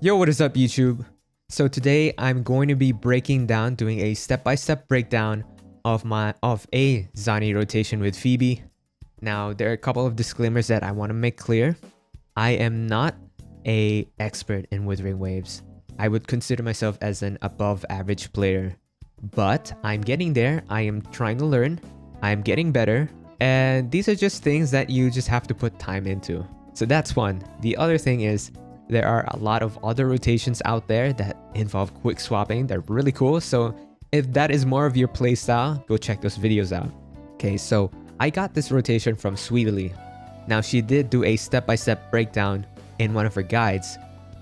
Yo, what is up YouTube? So today I'm going to be doing a step-by-step breakdown of a Zani rotation with Phoebe. Now there are a couple of disclaimers that I want to make clear. I am not a expert in Wuthering waves. I would consider myself as an above average player, but I'm getting there. I am trying to learn. I'm getting better, and these are just things that you just have to put time into. So that's one. The other thing is, there are a lot of other rotations out there that involve quick swapping. They're really cool. So if that is more of your playstyle, go check those videos out. Okay, so I got this rotation from Sweetly. Now she did do a step-by-step breakdown in one of her guides,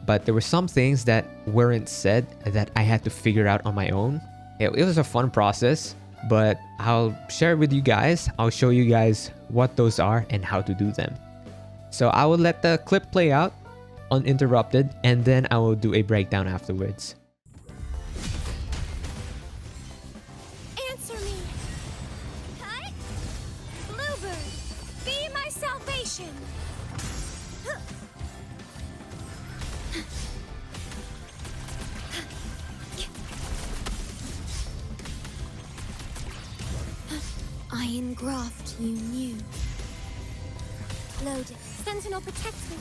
but there were some things that weren't said that I had to figure out on my own. It was a fun process, but I'll share it with you guys. I'll show you guys what those are and how to do them. So I will let the clip play out uninterrupted, and then I will do a breakdown afterwards. Answer me! Cut! Bluebird, be my salvation! I engraft you new. Loaded. Sentinel protects me.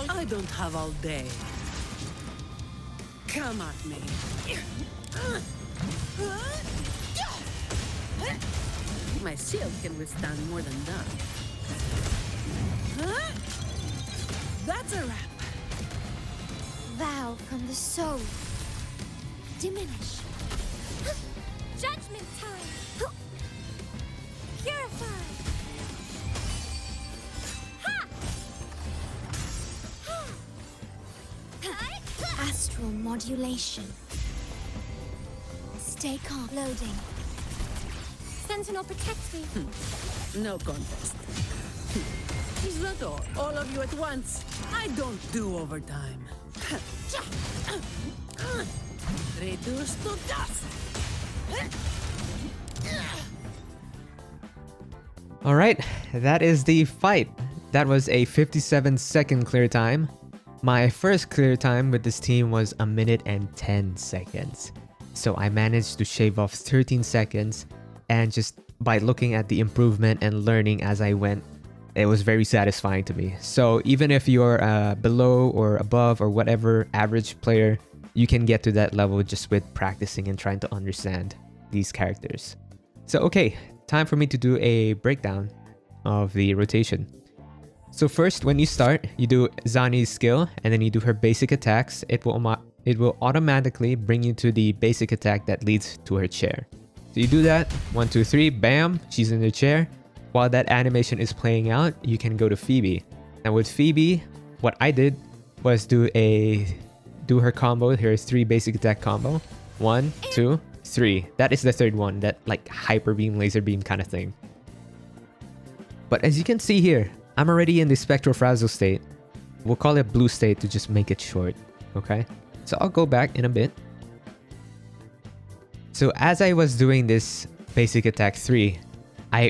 I don't have all day. Come at me. My shield can withstand more than that. That's a wrap. Vow from the soul. Diminish. Judgment time. Purify. Astral modulation. Stay calm. Loading. Sentinel protects me. No contest. Is that all of you at once? I don't do overtime. Reduce to dust. Alright, that is the fight. That was a 57-second clear time. My first clear time with this team was 1 minute and 10 seconds. So I managed to shave off 13 seconds, and just by looking at the improvement and learning as I went, it was very satisfying to me. So even if you're below or above or whatever average player, you can get to that level just with practicing and trying to understand these characters. So okay, time for me to do a breakdown of the rotation. So first, when you start, you do Zani's skill, and then you do her basic attacks. It will automatically bring you to the basic attack that leads to her chair. So you do that, 1, 2, 3, bam, she's in the chair. While that animation is playing out, you can go to Phoebe. Now with Phoebe, what I did was do her combo, her 3 basic attack combo. 1, 2, 3. That is the third one, that like hyper beam, laser beam kind of thing. But as you can see here, I'm already in the spectrofrazzle state. We'll call it blue state to just make it short, okay? So I'll go back in a bit. So as I was doing this basic attack 3, I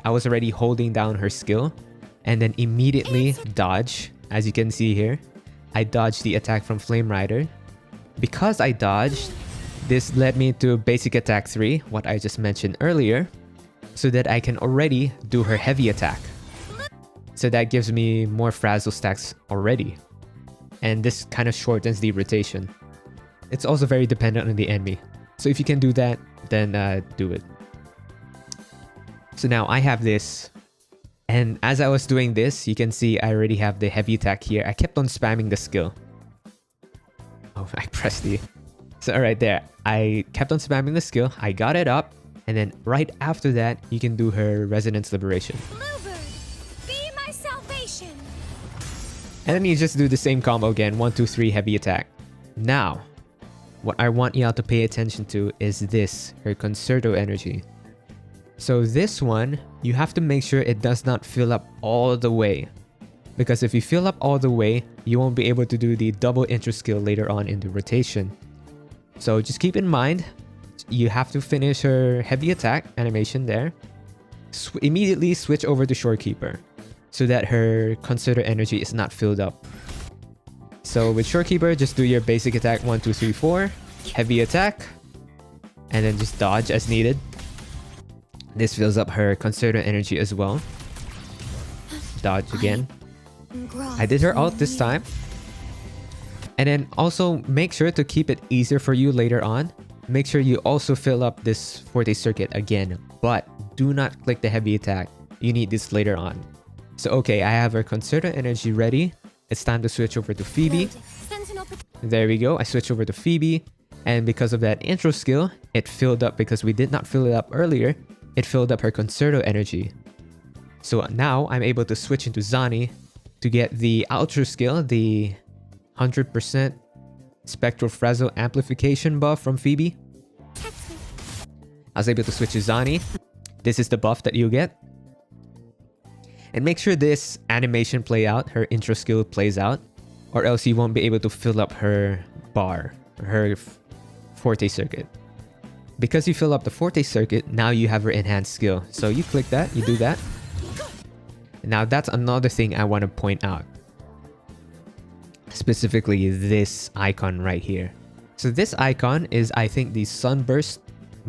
was already holding down her skill, and then immediately dodge. As you can see here, I dodged the attack from Flame Rider. Because I dodged, this led me to basic attack 3, what I just mentioned earlier, so that I can already do her heavy attack. So that gives me more frazzle stacks already. And this kind of shortens the rotation. It's also very dependent on the enemy. So if you can do that, then do it. So now I have this. And as I was doing this, you can see I already have the heavy attack here. I kept on spamming the skill. Oh, I pressed the... So right there, I kept on spamming the skill. I got it up. And then right after that, you can do her Resonance Liberation. And then you just do the same combo again, 1, 2, 3, heavy attack. Now, what I want y'all to pay attention to is this, her Concerto energy. So this one, you have to make sure it does not fill up all the way. Because if you fill up all the way, you won't be able to do the double intro skill later on in the rotation. So just keep in mind, you have to finish her heavy attack animation there. Immediately switch over to Shorekeeper. so that her Concerto energy is not filled up. So with Shorekeeper, just do your basic attack 1, 2, 3, 4, heavy attack, and then just dodge as needed. This fills up her Concerto energy as well. Dodge again. I did her ult this time. And then also make sure to keep it easier for you later on. Make sure you also fill up this Forte circuit again, but do not click the heavy attack. You need this later on. So okay, I have her Concerto energy ready. It's time to switch over to Phoebe. There we go. I switched over to Phoebe. And because of that intro skill, it filled up because we did not fill it up earlier. It filled up her Concerto energy. So now I'm able to switch into Zani to get the outro skill, the 100% Spectral Frazzle Amplification buff from Phoebe. I was able to switch to Zani. This is the buff that you get. And make sure this animation play out, her intro skill plays out, or else you won't be able to fill up her bar, her Forte circuit. Because you fill up the Forte circuit, now you have her enhanced skill. So you click that, you do that. Now that's another thing I want to point out. Specifically this icon right here. So this icon is, I think, the Sunburst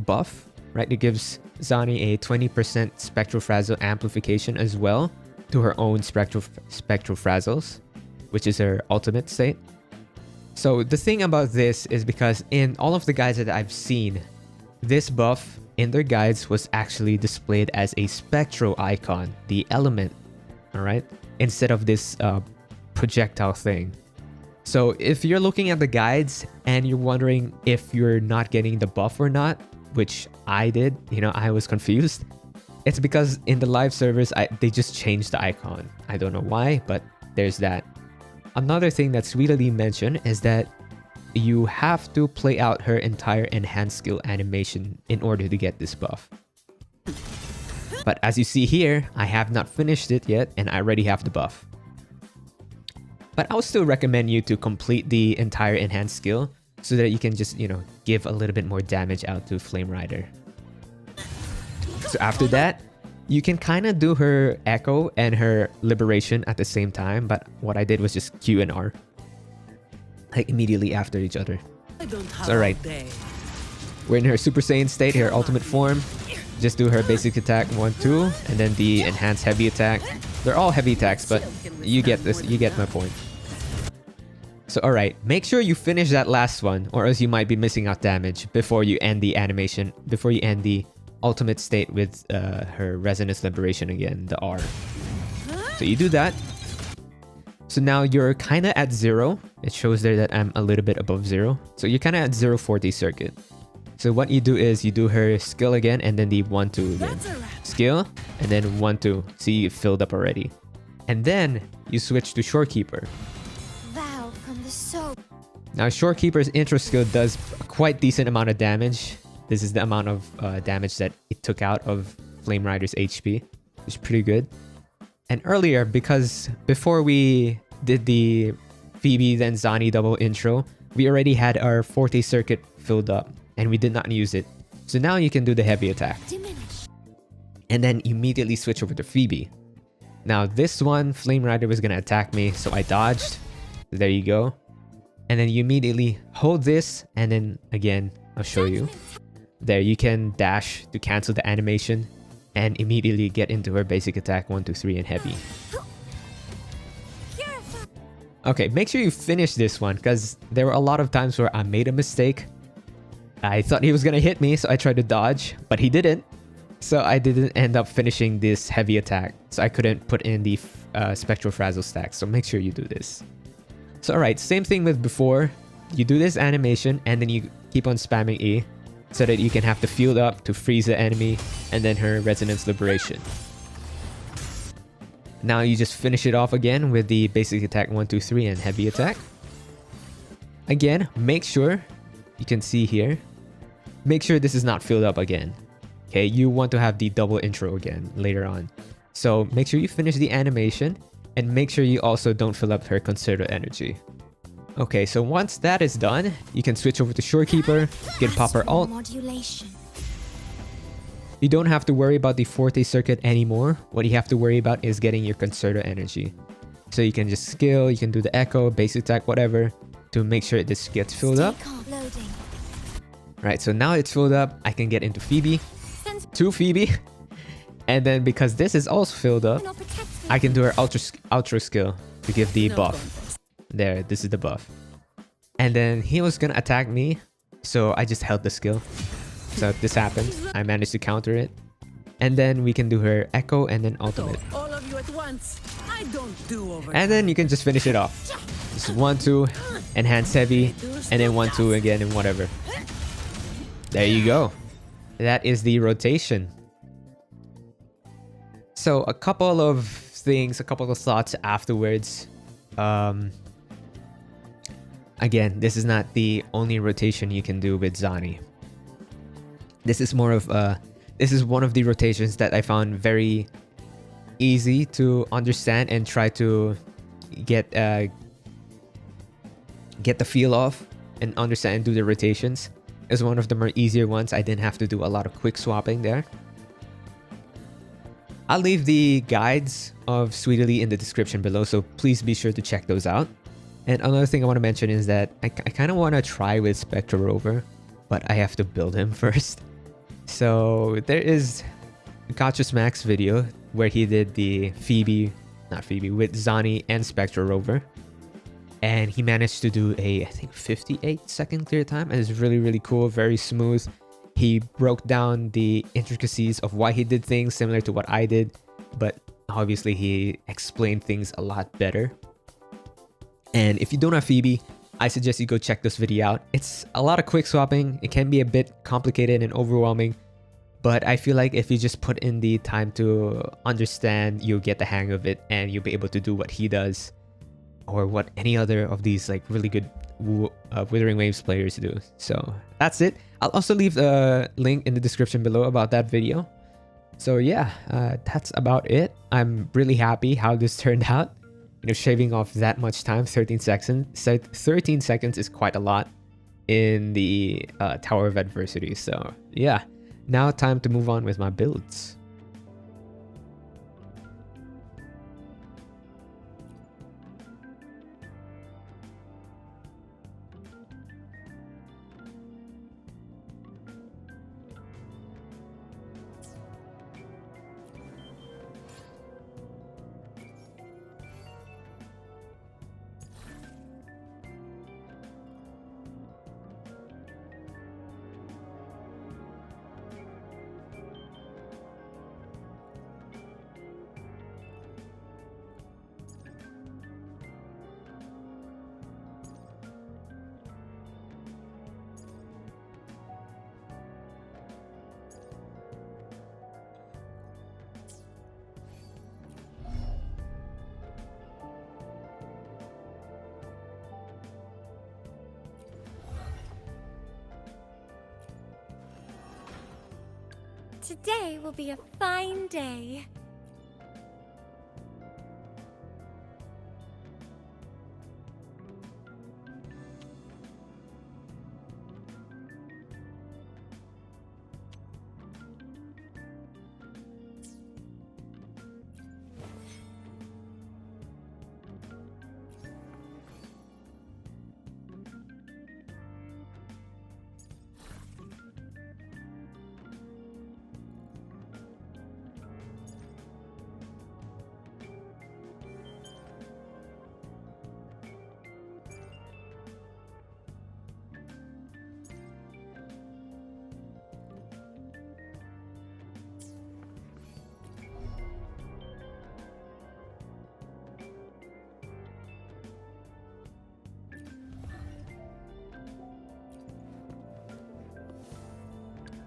buff, right? It gives Zani a 20% Spectral Frazzle amplification as well to her own Spectral Frazzles, which is her ultimate state. So the thing about this is because in all of the guides that I've seen, this buff in their guides was actually displayed as a spectral icon, the element, alright? Instead of this projectile thing. So if you're looking at the guides and you're wondering if you're not getting the buff or not, which I did, I was confused. It's because in the live servers, they just changed the icon. I don't know why, but there's that. Another thing that's really mentioned is that you have to play out her entire enhanced skill animation in order to get this buff. But as you see here, I have not finished it yet and I already have the buff. But I would still recommend you to complete the entire enhanced skill so that you can just, give a little bit more damage out to Flame Rider. So after that, you can kind of do her Echo and her Liberation at the same time, but what I did was just Q and R. Like immediately after each other. It's alright. We're in her Super Saiyan state, her ultimate form. Just do her basic attack 1, 2, and then the enhanced heavy attack. They're all heavy attacks, but you get this, you get my point. So alright, make sure you finish that last one, or else you might be missing out damage before you end the animation, before you end the ultimate state with her Resonance Liberation again, the R. So you do that. So now you're kind of at 0. It shows there that I'm a little bit above 0. So you're kind of at 0 40 circuit. So what you do is you do her skill again and then the 1, 2 again. Skill and then 1, 2. See, it filled up already. And then you switch to Shorekeeper. Now Shorekeeper's intro skill does a quite decent amount of damage. This is the amount of damage that it took out of Flame Rider's HP. It's pretty good. And earlier, because before we did the Phoebe then Zani double intro, we already had our Forte circuit filled up and we did not use it. So now you can do the heavy attack. And then immediately switch over to Phoebe. Now this one, Flame Rider was going to attack me, so I dodged. There you go. And then you immediately hold this and then again, I'll show you. There, you can dash to cancel the animation and immediately get into her basic attack 1, 2, 3 and heavy. Okay, make sure you finish this one because there were a lot of times where I made a mistake. I thought he was gonna hit me, so I tried to dodge, but he didn't. So I didn't end up finishing this heavy attack. So I couldn't put in the Spectral Frazzle stack. So make sure you do this. So alright, same thing with before. You do this animation and then you keep on spamming E so that you can have the field up to freeze the enemy and then her Resonance Liberation. Now you just finish it off again with the basic attack 1, 2, 3 and heavy attack. Again, make sure, you can see here, make sure this is not filled up again. Okay, you want to have the double intro again later on. So make sure you finish the animation and make sure you also don't fill up her Concerto energy. Okay, so once that is done, you can switch over to Shorekeeper, you can pop her ult. You don't have to worry about the Forte circuit anymore. What you have to worry about is getting your Concerto energy. So you can just skill, you can do the echo, basic attack, whatever, to make sure this gets filled up. Loading. Right, so now it's filled up, I can get into Phoebe, Sense to Phoebe. And then because this is also filled up, Sentinel protects me. I can do her outro skill to give the No buff. contest. There, this is the buff. And then he was gonna attack me, so I just held the skill. So this happened. I managed to counter it. And then we can do her echo and then ultimate. All of you at once. I don't do over. And then you can just finish it off. Just 1-2, enhance heavy, and then 1-2 again and whatever. There you go. That is the rotation. So a couple of things, a couple of thoughts afterwards. Again, this is not the only rotation you can do with Zani. This is more of this is one of the rotations that I found very easy to understand and try to get the feel of and understand and do the rotations. It's one of the more easier ones. I didn't have to do a lot of quick swapping there. I'll leave the guides of Sweetly in the description below, so please be sure to check those out. And another thing I want to mention is that I kind of want to try with Spectre Rover, but I have to build him first. So there is Gacha Max video where he did the with Zani and Spectre Rover. And he managed to do a, I think, 58-second clear time. And it's really, really cool, very smooth. He broke down the intricacies of why he did things similar to what I did. But obviously he explained things a lot better. And if you don't have Phoebe, I suggest you go check this video out. It's a lot of quick swapping. It can be a bit complicated and overwhelming, but I feel like if you just put in the time to understand, you'll get the hang of it and you'll be able to do what he does or what any other of these like really good Wuthering Waves players do. So that's it. I'll also leave a link in the description below about that video. So yeah, that's about it. I'm really happy how this turned out. You know, shaving off that much time, 13 seconds. 13 seconds is quite a lot in the Tower of Adversity. So yeah, now time to move on with my builds. Today will be a fine day.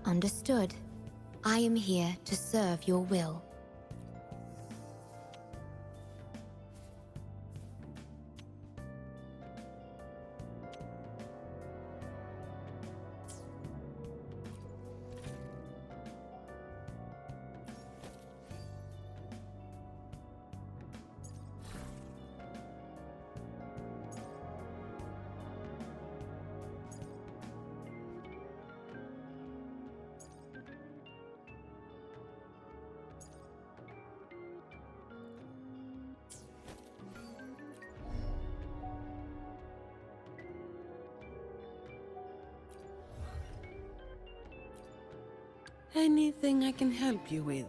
Understood. I am here to serve your will. Anything I can help you with?